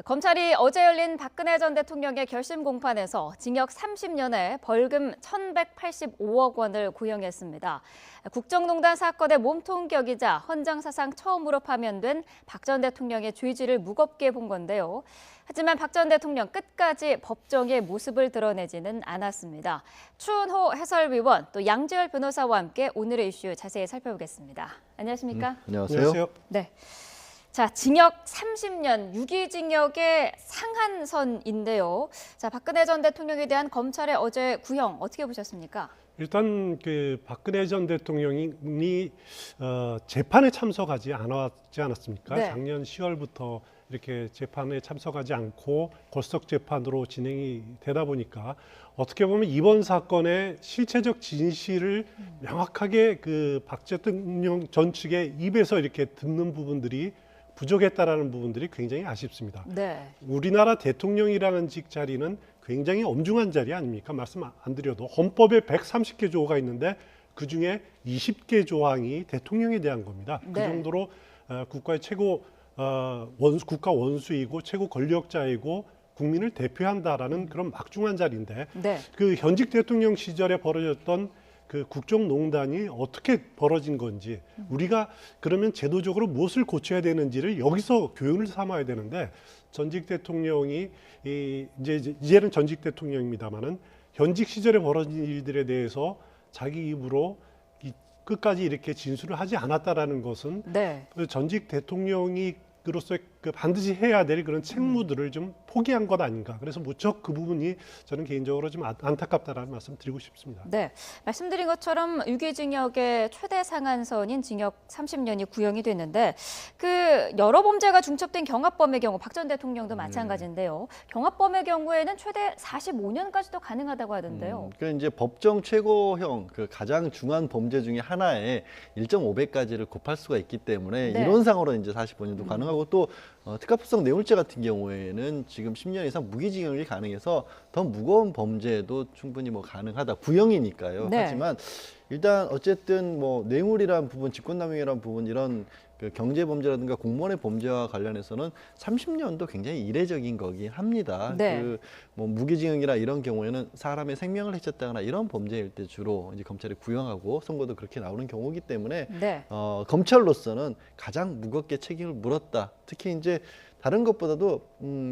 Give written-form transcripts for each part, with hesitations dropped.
검찰이 어제 열린 박근혜 전 대통령의 결심 공판에서 징역 30년에 벌금 1,185억 원을 구형했습니다. 국정농단 사건의 몸통격이자 헌정 사상 처음으로 파면된 박 전 대통령의 죄질을 무겁게 본 건데요. 하지만 박 전 대통령 끝까지 법정의 모습을 드러내지는 않았습니다. 추은호 해설위원 또 양지열 변호사와 함께 오늘의 이슈 자세히 살펴보겠습니다. 안녕하십니까? 안녕하세요. 네. 자, 징역 30년, 유기징역의 상한선인데요. 자, 박근혜 전 대통령에 대한 검찰의 어제 구형 어떻게 보셨습니까? 일단 박근혜 전 대통령이 재판에 참석하지 않았습니까? 네. 작년 10월부터 이렇게 재판에 참석하지 않고 골석 재판으로 진행이 되다 보니까 어떻게 보면 이번 사건의 실체적 진실을 명확하게 박 대통령 전 측의 입에서 이렇게 듣는 부분들이 부족했다라는 부분들이 굉장히 아쉽습니다. 네. 우리나라 대통령이라는 직 자리는 굉장히 엄중한 자리 아닙니까? 말씀 안 드려도 헌법에 130개 조가 있는데 그중에 20개 조항이 대통령에 대한 겁니다. 네. 그 정도로 국가의 최고 국가 원수이고 최고 권력자이고 국민을 대표한다라는 그런 막중한 자리인데 네. 그 현직 대통령 시절에 벌어졌던 그 국정농단이 어떻게 벌어진 건지 우리가 그러면 제도적으로 무엇을 고쳐야 되는지를 여기서 교훈을 삼아야 되는데 전직 대통령이 이제는 전직 대통령입니다만은 현직 시절에 벌어진 일들에 대해서 자기 입으로 끝까지 이렇게 진술을 하지 않았다라는 것은 네. 그 전직 대통령이로서 반드시 해야 될 그런 책무들을 좀 포기한 것 아닌가. 그래서 무척 그 부분이 저는 개인적으로 좀 안타깝다라는 말씀 드리고 싶습니다. 네, 말씀드린 것처럼 유기징역의 최대 상한선인 징역 30년이 구형이 됐는데 그 여러 범죄가 중첩된 경합범의 경우 박 전 대통령도 마찬가지인데요. 경합범의 경우에는 최대 45년까지도 가능하다고 하던데요. 그 이제 법정 최고형 그 가장 중한 범죄 중에 하나에 1.5배까지를 곱할 수가 있기 때문에 네. 이론상으로 이제 45년도 가능하고 또 특가법상 뇌물죄 같은 경우에는 지금 10년 이상 무기징역이 가능해서 더 무거운 범죄도 충분히 가능하다. 구형이니까요. 네. 하지만 일단 어쨌든 뇌물이란 부분, 직권남용이란 부분 이런 그 경제범죄라든가 공무원의 범죄와 관련해서는 30년도 굉장히 이례적인 거긴 합니다. 네. 무기징역이나 이런 경우에는 사람의 생명을 해쳤다거나 이런 범죄일 때 주로 이제 검찰이 구형하고 선고도 그렇게 나오는 경우이기 때문에 네. 검찰로서는 가장 무겁게 책임을 물었다. 특히 이제 다른 것보다도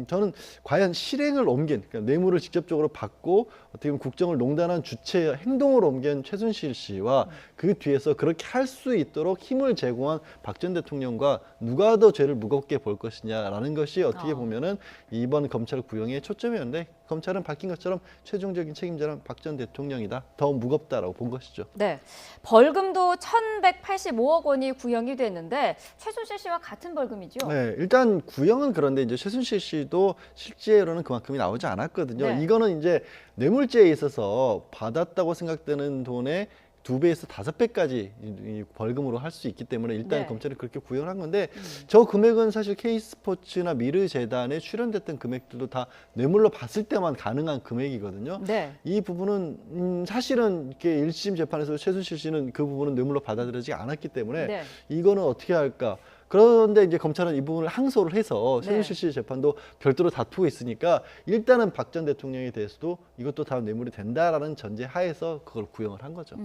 저는 과연 실행을 옮긴 그러니까 뇌물을 직접적으로 받고 어떻게 보면 국정을 농단한 주체 행동을 옮긴 최순실 씨와 그 뒤에서 그렇게 할 수 있도록 힘을 제공한 박 전 대통령과 누가 더 죄를 무겁게 볼 것이냐라는 것이 어떻게 보면은 이번 검찰 구형의 초점이었는데 검찰은 밝힌 것처럼 최종적인 책임자는 박 전 대통령이다. 더 무겁다라고 본 것이죠. 네, 벌금도 1,185억 원이 구형이 됐는데 최순실 씨와 같은 벌금이죠. 네, 일단 구형은 그런데 이제 최순실 씨도 실제로는 그만큼이 나오지 않았거든요. 네. 이거는 이제 뇌물죄에 있어서 받았다고 생각되는 돈의 2배에서 5배까지 이 벌금으로 할 수 있기 때문에 일단 네. 검찰이 그렇게 구형을 한 건데 저 금액은 사실 K스포츠나 미르재단에 출연됐던 금액들도 다 뇌물로 봤을 때만 가능한 금액이거든요. 네. 이 부분은 사실은 이렇게 1심 재판에서 최순실 씨는 그 부분은 뇌물로 받아들여지지 않았기 때문에 네. 이거는 어떻게 할까? 그런데 이제 검찰은 이 부분을 항소를 해서 네. 최순실 씨 재판도 별도로 다투고 있으니까 일단은 박 전 대통령에 대해서도 이것도 다 뇌물이 된다라는 전제 하에서 그걸 구형을 한 거죠.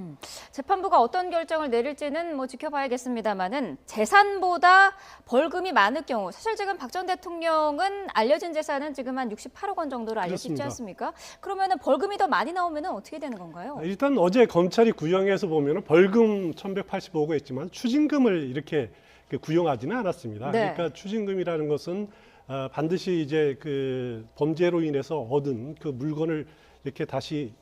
재판부가 어떤 결정을 내릴지는 지켜봐야겠습니다만은 재산보다 벌금이 많을 경우 사실 지금 박 전 대통령은 알려진 재산은 지금 한 68억 원 정도로 알려져 있지 그렇습니다. 않습니까? 그러면은 벌금이 더 많이 나오면은 어떻게 되는 건가요? 일단 어제 검찰이 구형해서 보면 벌금 1,185가 있지만 추징금을 이렇게 구형하지는 않았습니다. 네. 그러니까 추징금이라는 것은 반드시 이제 그 범죄로 인해서 얻은 그 물건을 이렇게 다시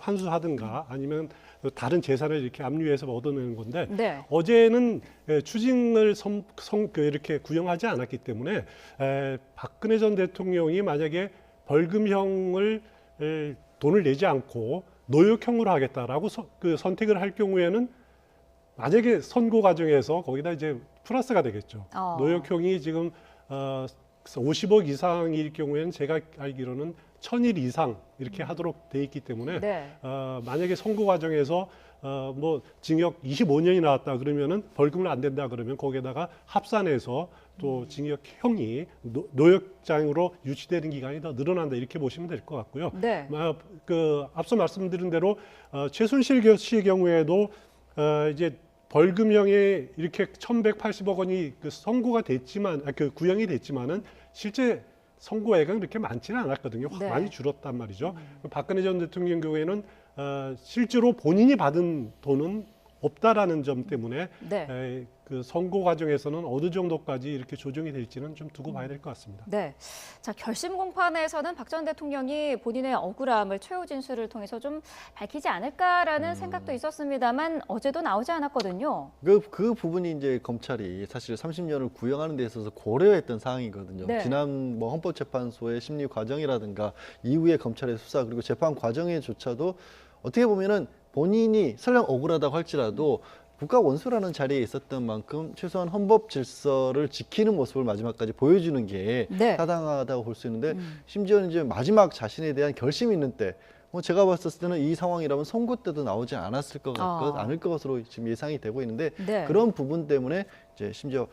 환수하든가 아니면 다른 재산을 이렇게 압류해서 얻어내는 건데 네. 어제는 추징을 이렇게 구형하지 않았기 때문에 박근혜 전 대통령이 만약에 벌금형을 돈을 내지 않고 노역형으로 하겠다라고 선택을 할 경우에는 만약에 선고 과정에서 거기다 이제 플러스가 되겠죠. 노역형이 지금 50억 이상일 경우에는 제가 알기로는 1,000일 이상 이렇게 하도록 돼 있기 때문에 네. 만약에 선고 과정에서 징역 25년이 나왔다 그러면은 벌금을 안 된다 그러면 거기에다가 합산해서 또 징역형이 노역장으로 유치되는 기간이 더 늘어난다 이렇게 보시면 될 것 같고요. 네. 앞서 말씀드린 대로 최순실 씨의 경우에도 이제 벌금형에 이렇게 1,180억 원이 선고가 됐지만 구형이 됐지만은 실제 선고액은 그렇게 많지는 않았거든요. 네. 많이 줄었단 말이죠. 박근혜 전 대통령 경우에는 실제로 본인이 받은 돈은 없다라는 점 때문에 네. 그 선고 과정에서는 어느 정도까지 이렇게 조정이 될지는 좀 두고 봐야 될 것 같습니다. 네. 자, 결심 공판에서는 박 전 대통령이 본인의 억울함을 최후 진술을 통해서 좀 밝히지 않을까라는 생각도 있었습니다만 어제도 나오지 않았거든요. 그 부분이 이제 검찰이 사실 30년을 구형하는 데 있어서 고려했던 사항이거든요. 네. 지난 헌법재판소의 심리 과정이라든가 이후의 검찰의 수사 그리고 재판 과정에조차도 어떻게 보면은 본인이 설령 억울하다고 할지라도 국가 원수라는 자리에 있었던 만큼 최소한 헌법 질서를 지키는 모습을 마지막까지 보여주는 게 네. 타당하다고 볼 수 있는데 심지어는 이제 마지막 자신에 대한 결심이 있는 때 제가 봤을 때는 이 상황이라면 선고 때도 나오지 않았을 않을 것으로 지금 예상이 되고 있는데 네. 그런 부분 때문에 이제 심지어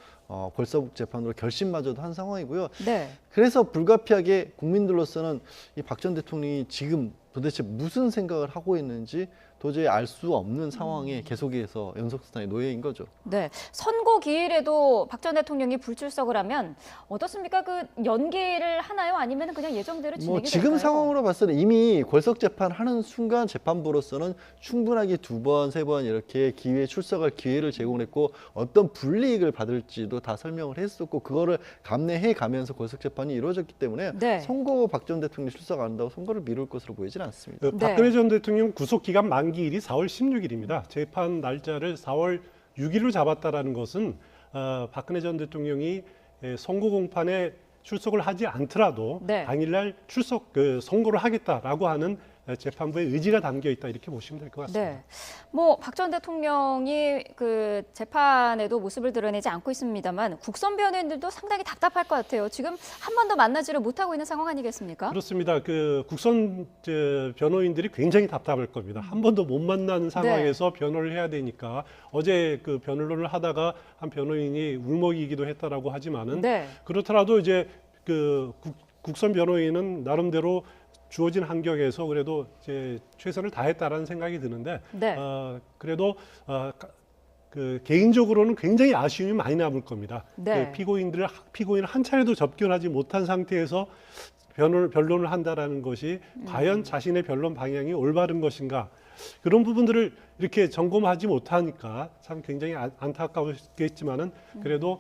벌서북 재판으로 결심마저도 한 상황이고요. 네. 그래서 불가피하게 국민들로서는 이 박 전 대통령이 지금 도대체 무슨 생각을 하고 있는지 도저히 알 수 없는 상황에 계속해서 연속수단에 놓여인 거죠. 네. 선고 기일에도 박 전 대통령이 불출석을 하면 어떻습니까? 그 연기를 하나요? 아니면 그냥 예정대로 진행이 지금 될까요? 상황으로 봤을 때 이미 골석 재판하는 순간 재판부로서는 충분하게 2번, 3번 이렇게 기회에 출석할 기회를 제공했고 어떤 불이익을 받을지도 다 설명을 했었고 그거를 감내해 가면서 골석 재판이 이루어졌기 때문에 네. 선고 박 전 대통령이 출석 안 한다고 선고를 미룰 것으로 보이지는 않습니다. 박근혜 전 대통령 구속 기간 만기일이 4월 16일입니다. 재판 날짜를 4월 6일로 잡았다라는 것은 박근혜 전 대통령이 선고 공판에 출석을 하지 않더라도 네. 당일날 선고를 하겠다라고 하는 재판부의 의지가 담겨 있다 이렇게 보시면 될 것 같습니다. 네. 뭐 박 전 대통령이 그 재판에도 모습을 드러내지 않고 있습니다만 국선 변호인들도 상당히 답답할 것 같아요. 지금 한 번도 만나지를 못하고 있는 상황 아니겠습니까? 그렇습니다. 그 국선 변호인들이 굉장히 답답할 겁니다. 한 번도 못 만나는 상황에서 변호를 해야 되니까 어제 그 변론을 하다가 한 변호인이 울먹이기도 했다라고 하지만은 네. 그렇더라도 이제 그 국선 변호인은 나름대로 주어진 환경에서 그래도 이제 최선을 다했다라는 생각이 드는데 네. 그래도 그 개인적으로는 굉장히 아쉬움이 많이 남을 겁니다. 네. 그 피고인을 한 차례도 접견하지 못한 상태에서 변론을 한다라는 것이 과연 자신의 변론 방향이 올바른 것인가 그런 부분들을 이렇게 점검하지 못하니까 참 굉장히 안타까웠겠지만은 그래도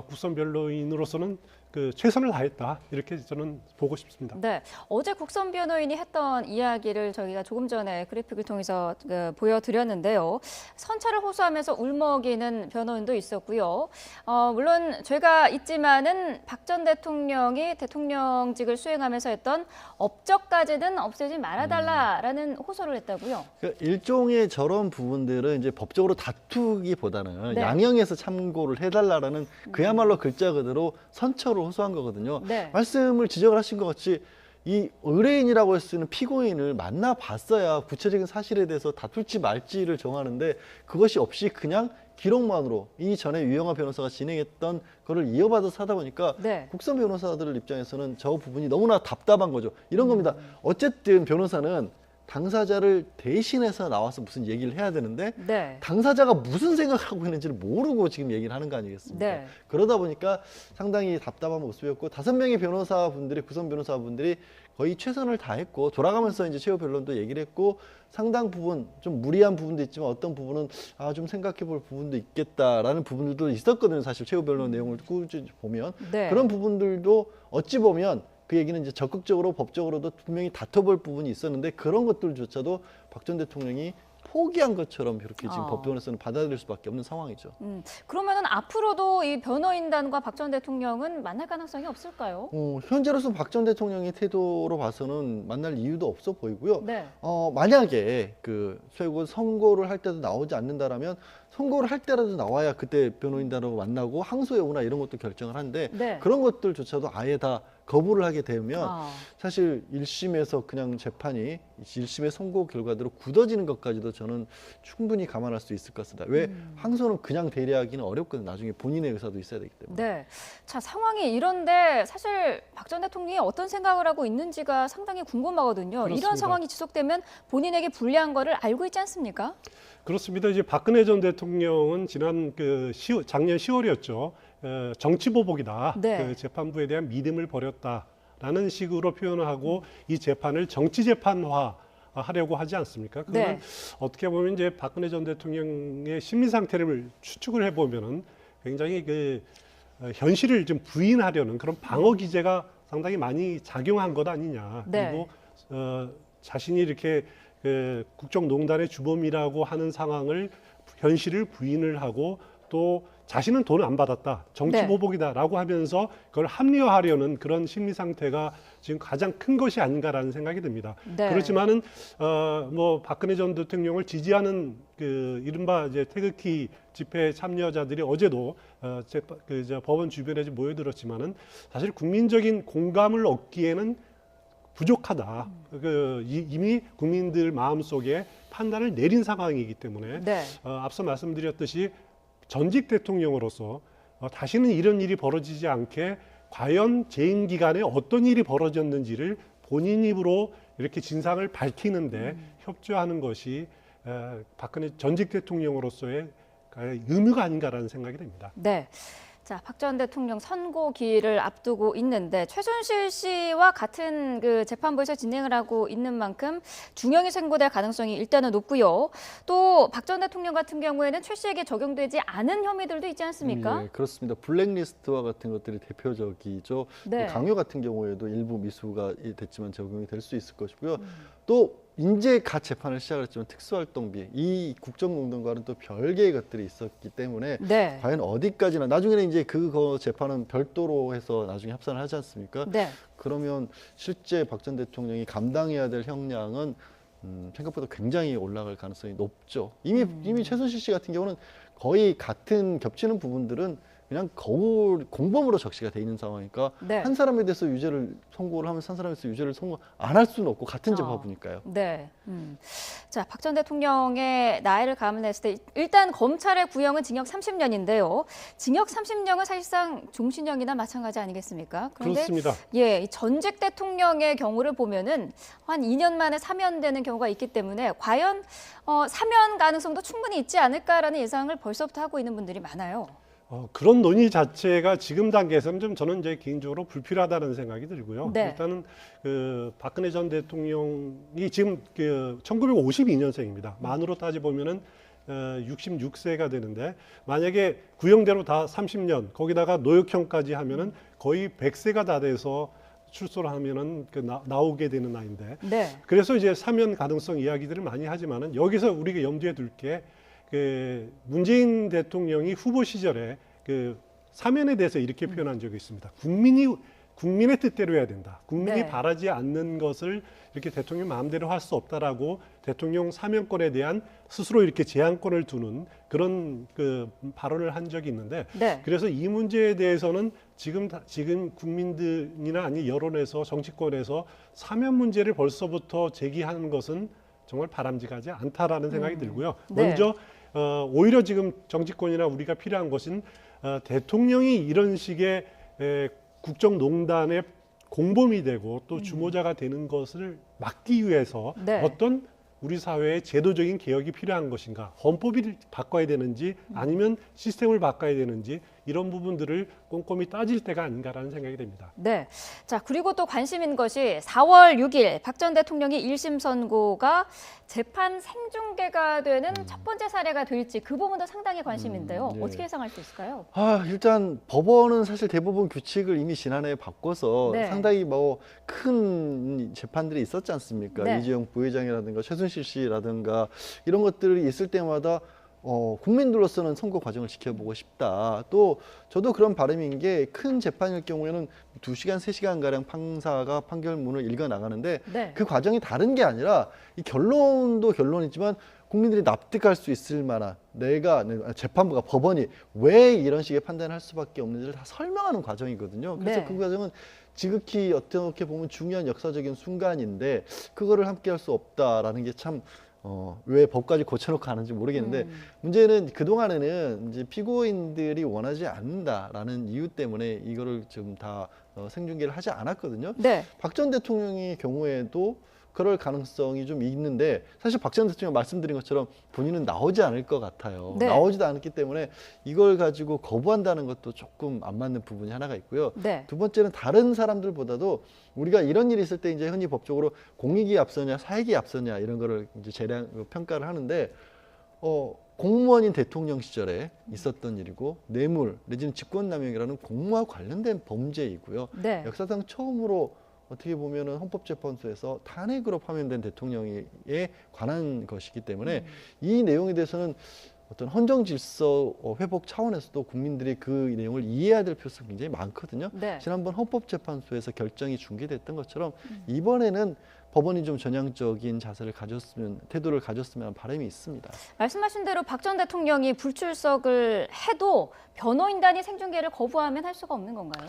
국선 변호인으로서는 그 최선을 다했다 이렇게 저는 보고 싶습니다. 네, 어제 국선 변호인이 했던 이야기를 저희가 조금 전에 그래픽을 통해서 보여드렸는데요. 선처를 호소하면서 울먹이는 변호인도 있었고요. 물론 죄가 있지만은 박 전 대통령이 대통령직을 수행하면서 했던 업적까지는 없애지 말아달라라는 호소를 했다고요. 그러니까 일종의 저런 부분들은 이제 법적으로 다투기보다는 네. 양형에서 참고를 해달라라는 그야말로 글자 그대로 선처를 호소한 거거든요. 네. 말씀을 지적을 하신 것 같이 이 의뢰인이라고 할 수 있는 피고인을 만나봤어야 구체적인 사실에 대해서 다툴지 말지를 정하는데 그것이 없이 그냥 기록만으로 이전에 유영하 변호사가 진행했던 거를 이어받아서 하다 보니까 네. 국선 변호사들 입장에서는 저 부분이 너무나 답답한 거죠. 이런 겁니다. 어쨌든 변호사는 당사자를 대신해서 나와서 무슨 얘기를 해야 되는데 네. 당사자가 무슨 생각을 하고 있는지를 모르고 지금 얘기를 하는 거 아니겠습니까? 네. 그러다 보니까 상당히 답답한 모습이었고 5명의 변호사분들이 구선 변호사분들이 거의 최선을 다했고 돌아가면서 이제 최후 변론도 얘기를 했고 상당 부분 좀 무리한 부분도 있지만 어떤 부분은 좀 생각해 볼 부분도 있겠다라는 부분들도 있었거든요. 사실 최후 변론 내용을 꾸준히 보면 네. 그런 부분들도 어찌 보면 그 얘기는 이제 적극적으로 법적으로도 분명히 다퉈볼 부분이 있었는데 그런 것들조차도 박 전 대통령이 포기한 것처럼 그렇게 지금 법원에서는 받아들일 수밖에 없는 상황이죠. 그러면은 앞으로도 이 변호인단과 박 전 대통령은 만날 가능성이 없을까요? 현재로서 박 전 대통령의 태도로 봐서는 만날 이유도 없어 보이고요. 네. 만약에 그 최고 선고를 할 때도 나오지 않는다라면 선고를 할 때라도 나와야 그때 변호인단하고 만나고 항소 여부나 이런 것도 결정을 하는데 네. 그런 것들조차도 아예 다 거부를 하게 되면 아. 사실 1심에서 그냥 재판이 1심의 선고 결과대로 굳어지는 것까지도 저는 충분히 감안할 수 있을 것 같습니다. 왜 항소는 그냥 대리하기는 어렵거든요. 나중에 본인의 의사도 있어야 되기 때문에. 네. 자, 상황이 이런데 사실 박 전 대통령이 어떤 생각을 하고 있는지가 상당히 궁금하거든요. 그렇습니다. 이런 상황이 지속되면 본인에게 불리한 거를 알고 있지 않습니까? 그렇습니다. 이제 박근혜 전 대통령은 지난 작년 10월이었죠. 정치 보복이다. 네. 재판부에 대한 믿음을 버렸다라는 식으로 표현을 하고 이 재판을 정치 재판화 하려고 하지 않습니까? 그러면 네. 어떻게 보면 이제 박근혜 전 대통령의 심리 상태를 추측을 해보면은 굉장히 현실을 좀 부인하려는 그런 방어 기제가 상당히 많이 작용한 것 아니냐. 네. 그리고 자신이 이렇게 국정농단의 주범이라고 하는 상황을 현실을 부인을 하고 또 자신은 돈을 안 받았다, 정치 네. 보복이다라고 하면서 그걸 합리화하려는 그런 심리 상태가 지금 가장 큰 것이 아닌가라는 생각이 듭니다. 네. 그렇지만은 뭐 박근혜 전 대통령을 지지하는 이른바 이제 태극기 집회 참여자들이 어제도 법원 주변에 모여들었지만은 사실 국민적인 공감을 얻기에는 부족하다. 이미 국민들 마음속에 판단을 내린 상황이기 때문에 네. 앞서 말씀드렸듯이 전직 대통령으로서 다시는 이런 일이 벌어지지 않게 과연 재임 기간에 어떤 일이 벌어졌는지를 본인 입으로 이렇게 진상을 밝히는데 협조하는 것이 박근혜 전직 대통령으로서의 의무가 아닌가라는 생각이 듭니다. 네. 자, 박 전 대통령 선고기일을 앞두고 있는데 최순실 씨와 같은 재판부에서 진행을 하고 있는 만큼 중형이 선고될 가능성이 일단은 높고요. 또 박 전 대통령 같은 경우에는 최 씨에게 적용되지 않은 혐의들도 있지 않습니까? 예, 그렇습니다. 블랙리스트와 같은 것들이 대표적이죠. 네. 강요 같은 경우에도 일부 미수가 됐지만 적용이 될 수 있을 것이고요. 또 이제 갓 재판을 시작했지만 특수활동비 이 국정농단과는 또 별개의 것들이 있었기 때문에 네. 과연 어디까지나 나중에는 이제 그거 재판은 별도로 해서 나중에 합산을 하지 않습니까? 네. 그러면 실제 박 전 대통령이 감당해야 될 형량은 생각보다 굉장히 올라갈 가능성이 높죠. 이미 최순실 씨 같은 경우는 거의 같은 겹치는 부분들은 그냥 거울 공범으로 적시가 돼 있는 상황이니까 네. 한 사람에 대해서 유죄를 선고를 하면 한 사람에 대해서 유죄를 선고 안 할 수는 없고 같은 재판부니까요. 네. 자, 박 전 대통령의 나이를 감안했을 때 일단 검찰의 구형은 징역 30년인데요. 징역 30년은 사실상 종신형이나 마찬가지 아니겠습니까? 그런데 그렇습니다. 예, 이 전직 대통령의 경우를 보면은 한 2년 만에 사면되는 경우가 있기 때문에 과연 사면 가능성도 충분히 있지 않을까라는 예상을 벌써부터 하고 있는 분들이 많아요. 그런 논의 자체가 지금 단계에서는 좀 저는 이제 개인적으로 불필요하다는 생각이 들고요. 네. 일단은 박근혜 전 대통령이 지금 1952년생입니다. 만으로 따져 보면은 66세가 되는데 만약에 구형대로 다 30년 거기다가 노역형까지 하면은 거의 100세가 다 돼서 출소를 하면은 나오게 되는 나이인데. 네. 그래서 이제 사면 가능성 이야기들을 많이 하지만은 여기서 우리가 염두에 둘 게 문재인 대통령이 후보 시절에 사면에 대해서 이렇게 표현한 적이 있습니다. 국민의 뜻대로 해야 된다. 국민이 네. 바라지 않는 것을 이렇게 대통령 마음대로 할 수 없다라고 대통령 사면권에 대한 스스로 이렇게 제한권을 두는 그런 발언을 한 적이 있는데 네. 그래서 이 문제에 대해서는 지금 국민들이나 아니 여론에서 정치권에서 사면 문제를 벌써부터 제기하는 것은 정말 바람직하지 않다라는 생각이 들고요. 네. 먼저 오히려 지금 정치권이나 우리가 필요한 것은 대통령이 이런 식의 국정농단의 공범이 되고 또 주모자가 되는 것을 막기 위해서 네. 어떤 우리 사회의 제도적인 개혁이 필요한 것인가, 헌법을 바꿔야 되는지 아니면 시스템을 바꿔야 되는지 이런 부분들을 꼼꼼히 따질 때가 아닌가라는 생각이 됩니다. 네. 자, 그리고 또 관심인 것이 4월 6일 박 전 대통령의 1심 선고가 재판 생중계가 되는 첫 번째 사례가 될지 그 부분도 상당히 관심인데요. 예. 어떻게 예상할 수 있을까요? 일단 법원은 사실 대부분 규칙을 이미 지난해에 바꿔서 네. 상당히 큰 재판들이 있었지 않습니까? 네. 이재용 부회장이라든가 최순실 씨라든가 이런 것들이 있을 때마다 국민들로서는 선거 과정을 지켜보고 싶다. 또 저도 그런 바람인 게 큰 재판일 경우에는 2시간, 3시간 가량 판사가 판결문을 읽어 나가는데 네. 그 과정이 다른 게 아니라 이 결론도 결론이지만 국민들이 납득할 수 있을 만한 재판부가 법원이 왜 이런 식의 판단을 할 수밖에 없는지를 다 설명하는 과정이거든요. 그래서 네. 그 과정은 지극히 어떻게 보면 중요한 역사적인 순간인데 그거를 함께 할 수 없다라는 게 참 왜 법까지 고쳐놓고 하는지 모르겠는데 문제는 그동안에는 이제 피고인들이 원하지 않는다라는 이유 때문에 이거를 좀 다 생중계를 하지 않았거든요. 네. 박 전 대통령의 경우에도 그럴 가능성이 좀 있는데 사실 박 전 대통령 말씀드린 것처럼 본인은 나오지 않을 것 같아요. 네. 나오지도 않기 때문에 이걸 가지고 거부한다는 것도 조금 안 맞는 부분이 하나가 있고요. 네. 두 번째는 다른 사람들보다도 우리가 이런 일이 있을 때 이제 흔히 법적으로 공익이 앞서냐 사익이 앞서냐 이런 거를 이제 평가를 하는데 공무원인 대통령 시절에 있었던 일이고 뇌물 내지는 직권남용이라는 공무와 관련된 범죄이고요. 네. 역사상 처음으로 어떻게 보면은 헌법재판소에서 탄핵으로 파면된 대통령에 관한 것이기 때문에 이 내용에 대해서는 어떤 헌정 질서 회복 차원에서도 국민들이 그 내용을 이해해야 될 필요성이 굉장히 많거든요. 네. 지난번 헌법재판소에서 결정이 중계됐던 것처럼 이번에는 법원이 좀 전향적인 태도를 가졌으면 하는 바람이 있습니다. 말씀하신 대로 박 전 대통령이 불출석을 해도 변호인단이 생중계를 거부하면 할 수가 없는 건가요?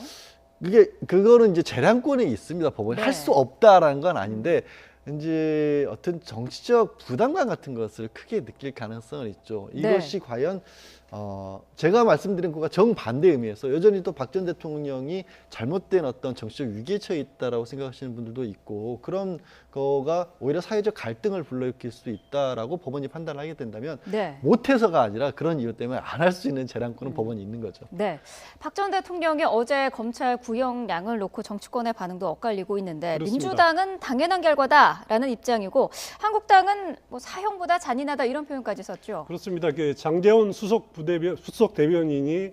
그거는 이제 재량권에 있습니다. 법원이 네. 할 수 없다라는 건 아닌데 이제 어떤 정치적 부담감 같은 것을 크게 느낄 가능성은 있죠. 이것이 과연 제가 말씀드린 것과 정반대 의미에서 여전히 또 박 전 대통령이 잘못된 어떤 정치적 위기에 처해 있다라고 생각하시는 분들도 있고 그런 거가 오히려 사회적 갈등을 불러일으킬 수 있다라고 법원이 판단을 하게 된다면 네. 못해서가 아니라 그런 이유 때문에 안 할 수 있는 재량권은 법원이 있는 거죠. 네. 박 전 대통령이 어제 검찰 구형량을 놓고 정치권의 반응도 엇갈리고 있는데 그렇습니다. 민주당은 당연한 결과다라는 입장이고 한국당은 뭐 사형보다 잔인하다 이런 표현까지 썼죠. 그렇습니다. 장제원 수석 대변인이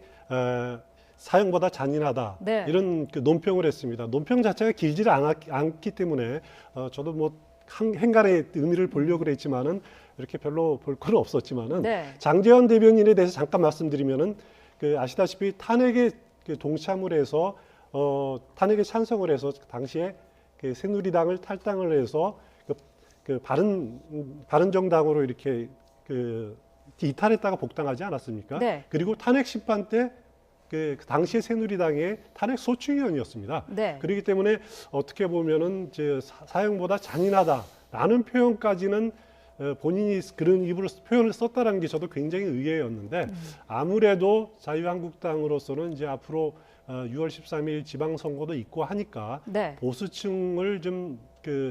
사형보다 잔인하다 네. 이런 논평을 했습니다. 논평 자체가 길지 않기 때문에 저도 뭐 행간의 의미를 보려고 그랬지만은 이렇게 별로 볼 건 없었지만은 네. 장제원 대변인에 대해서 잠깐 말씀드리면은 아시다시피 탄핵에 동참을 해서 탄핵에 찬성을 해서 당시에 새누리당을 탈당을 해서 바른정당으로 이렇게 이탈했다가 복당하지 않았습니까? 네. 그리고 탄핵 심판 때 그 당시에 새누리당의 탄핵 소추위원이었습니다. 네. 그렇기 때문에 어떻게 보면은 사형보다 잔인하다라는 표현까지는 본인이 그런 표현을 썼다는 게 저도 굉장히 의외였는데 아무래도 자유한국당으로서는 이제 앞으로 6월 13일 지방선거도 있고 하니까 네. 보수층을 좀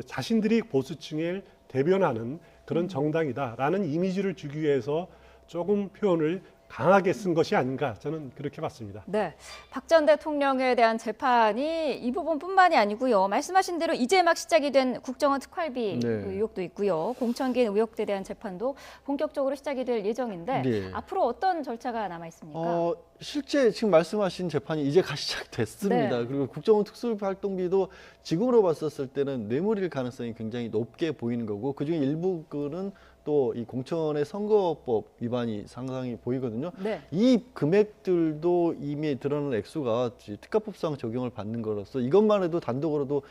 자신들이 보수층을 대변하는 그런 정당이다라는 이미지를 주기 위해서 조금 표현을 강하게 쓴 것이 아닌가 저는 그렇게 봤습니다. 네, 박 전 대통령에 대한 재판이 이 부분뿐만이 아니고요. 말씀하신 대로 이제 막 시작이 된 국정원 특활비 네. 의혹도 있고요. 공천기인 의혹에 대한 재판도 본격적으로 시작이 될 예정인데 네. 앞으로 어떤 절차가 남아 있습니까? 실제 지금 말씀하신 재판이 이제 시작됐습니다. 네. 그리고 국정원 특수활동비도 지금으로 봤었을 때는 뇌물일 가능성이 굉장히 높게 보이는 거고 그중에 일부는 또 이 공천의 선거법 위반이 상당히 보이거든요. 네. 이 금액들도 이미 드러난 액수가 특가법상 적용을 받는 거로서 이것만 해도 단독으로도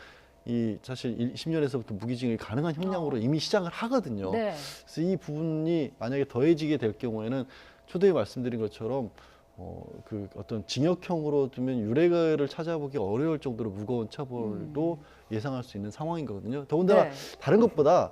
사실 10년에서부터 무기징역이 가능한 형량으로 이미 시작을 하거든요. 네. 그래서 이 부분이 만약에 더해지게 될 경우에는 초대에 말씀드린 것처럼 어떤 징역형으로 두면 유례를 찾아보기 어려울 정도로 무거운 처벌도 예상할 수 있는 상황인 거거든요. 더군다나 네. 다른 것보다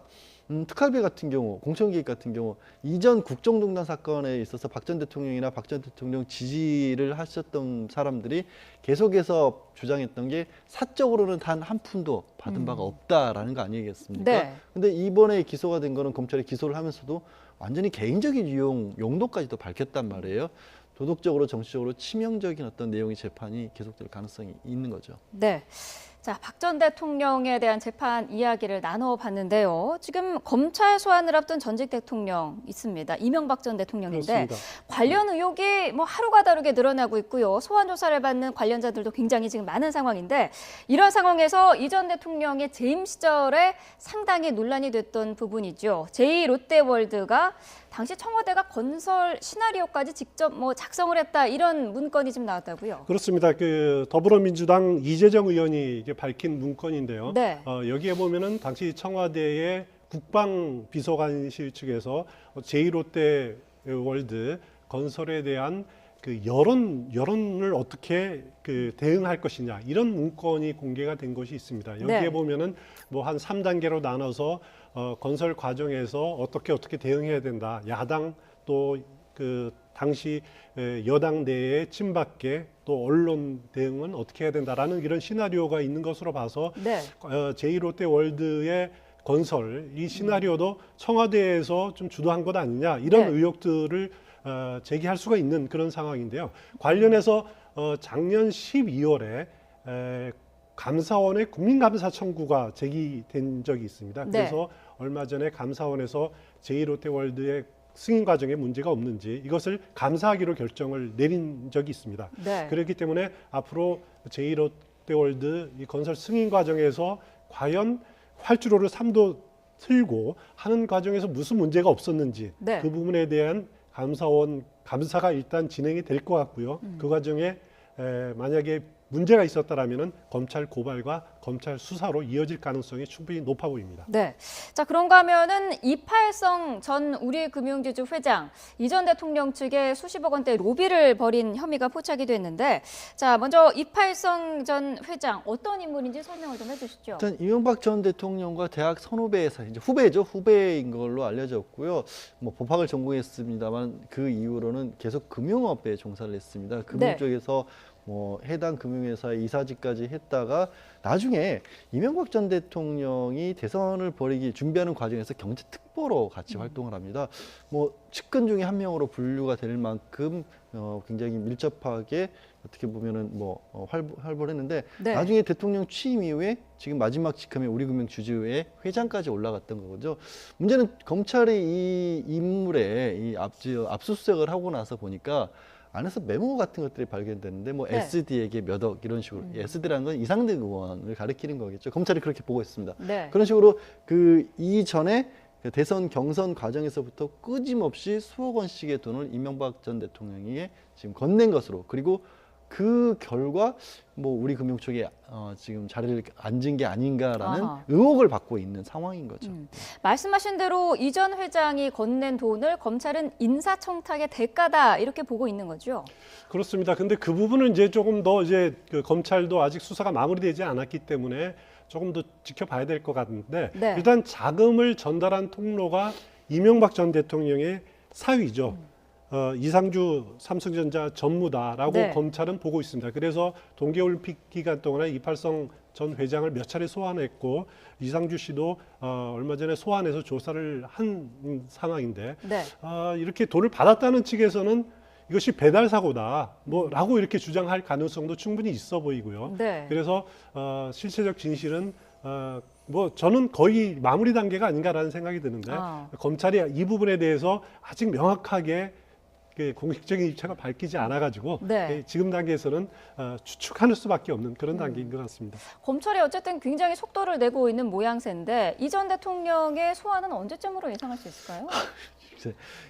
특활비 같은 경우, 공천개입 같은 경우 이전 국정농단 사건에 있어서 박 전 대통령이나 박 전 대통령 지지를 하셨던 사람들이 계속해서 주장했던 게 사적으로는 단 한 푼도 받은 바가 없다라는 거 아니겠습니까? 네. 근데 이번에 기소가 된 거는 검찰이 기소를 하면서도 완전히 개인적인 용도까지도 밝혔단 말이에요. 도덕적으로 정치적으로 치명적인 어떤 내용의 재판이 계속될 가능성이 있는 거죠. 네. 자, 박 전 대통령에 대한 재판 이야기를 나눠봤는데요. 지금 검찰 소환을 앞둔 전직 대통령 있습니다. 이명박 전 대통령인데 그렇습니다. 관련 의혹이 뭐 하루가 다르게 늘어나고 있고요. 소환 조사를 받는 관련자들도 굉장히 지금 많은 상황인데 이런 상황에서 이 전 대통령의 재임 시절에 상당히 논란이 됐던 부분이죠. 제2롯데월드가 당시 청와대가 건설 시나리오까지 직접 작성을 했다 이런 문건이 지금 나왔다고요. 그렇습니다. 더불어민주당 이재정 의원이 이게 밝힌 문건인데요. 네. 여기에 보면은 당시 청와대의 국방비서관실 측에서 제2롯데월드 건설에 대한 그 여론을 어떻게 그 대응할 것이냐 이런 문건이 공개가 된 것이 있습니다. 여기에 네. 보면은 뭐 한 3단계로 나눠서 건설 과정에서 어떻게 대응해야 된다. 야당 또 그 당시 여당 내의 친박계 또 언론 대응은 어떻게 해야 된다라는 이런 시나리오가 있는 것으로 봐서 네. 제2롯데월드의 건설 이 시나리오도 청와대에서 좀 주도한 것 아니냐 이런 네. 의혹들을 제기할 수가 있는 그런 상황인데요. 관련해서 작년 12월에 감사원의 국민감사 청구가 제기된 적이 있습니다. 네. 그래서 얼마 전에 감사원에서 제2롯데월드의 승인 과정에 문제가 없는지 이것을 감사하기로 결정을 내린 적이 있습니다. 네. 그렇기 때문에 앞으로 제2롯데월드 이 건설 승인 과정에서 과연 활주로를 3도 틀고 하는 과정에서 무슨 문제가 없었는지 네. 그 부분에 대한 감사가 일단 진행이 될 것 같고요. 그 과정에 만약에 문제가 있었다라면은 검찰 고발과 검찰 수사로 이어질 가능성이 충분히 높아 보입니다. 네. 자, 그런가 하면은 이팔성 전 우리금융지주 회장 이 전 대통령 측에 수십억 원대 로비를 벌인 혐의가 포착이 됐는데, 자, 먼저 이팔성 전 회장 어떤 인물인지 설명을 좀 해주시죠. 일단 이명박 전 대통령과 대학 선후배 사이, 이제 후배죠. 후배인 걸로 알려졌고요. 뭐 법학을 전공했습니다만 그 이후로는 계속 금융업에 종사를 했습니다. 금융 네. 쪽에서 뭐 해당 금융회사의 이사직까지 했다가 나중에 이명박 전 대통령이 대선을 벌이기 준비하는 과정에서 경제특보로 같이 활동을 합니다. 뭐 측근 중에 한 명으로 분류가 될 만큼 굉장히 밀접하게 어떻게 보면은 활발했는데 네. 나중에 대통령 취임 이후에 지금 마지막 직함의 우리금융주주회 회장까지 올라갔던 거죠. 문제는 검찰이 이 인물의 이 압수수색을 하고 나서 보니까 안에서 메모 같은 것들이 발견됐는데 뭐 네. SD에게 몇 억 이런 식으로 SD라는 건 이상득 의원을 가리키는 거겠죠. 검찰이 그렇게 보고 있습니다. 네. 그런 식으로 그 이전에 대선 경선 과정에서부터 끊임없이 수억 원씩의 돈을 이명박 전 대통령에게 지금 건넨 것으로, 그리고 그 결과 뭐 우리 금융쪽에 지금 자리를 앉은 게 아닌가라는 아하. 의혹을 받고 있는 상황인 거죠. 말씀하신 대로 이 전 회장이 건넨 돈을 검찰은 인사청탁의 대가다 이렇게 보고 있는 거죠. 그렇습니다. 근데 그 부분은 이제 조금 더 이제 그 검찰도 아직 수사가 마무리되지 않았기 때문에 조금 더 지켜봐야 될 것 같은데 네. 일단 자금을 전달한 통로가 이명박 전 대통령의 사위죠. 이상주 삼성전자 전무다라고 네. 검찰은 보고 있습니다. 그래서 동계올림픽 기간 동안에 이팔성 전 회장을 몇 차례 소환했고 이상주 씨도 얼마 전에 소환해서 조사를 한 상황인데 네. 이렇게 돈을 받았다는 측에서는 이것이 배달 사고다 뭐라고 이렇게 주장할 가능성도 충분히 있어 보이고요. 네. 그래서 실체적 진실은 뭐 저는 거의 마무리 단계가 아닌가라는 생각이 드는데 검찰이 이 부분에 대해서 아직 명확하게 공식적인 입장을 밝히지 않아가지고 네. 지금 단계에서는 추측할 수밖에 없는 그런 단계인 것 같습니다. 검찰이 어쨌든 굉장히 속도를 내고 있는 모양새인데 이 전 대통령의 소환은 언제쯤으로 예상할 수 있을까요?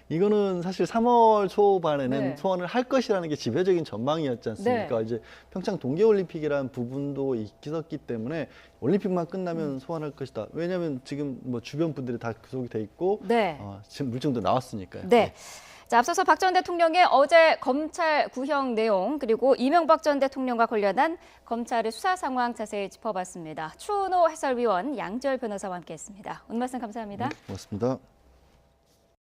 이거는 사실 3월 초반에는 네. 소환을 할 것이라는 게 지배적인 전망이었지 않습니까? 네. 이제 평창 동계올림픽이라는 부분도 있었기 때문에 올림픽만 끝나면 소환할 것이다. 왜냐하면 지금 뭐 주변 분들이 다 구속이 돼 있고 네. 지금 물증도 나왔으니까요. 네. 자, 앞서서 박 전 대통령의 어제 검찰 구형 내용 그리고 이명박 전 대통령과 관련한 검찰의 수사 상황 자세히 짚어봤습니다. 추은호 해설위원, 양지열 변호사와 함께했습니다. 오늘 말씀 감사합니다. 고맙습니다.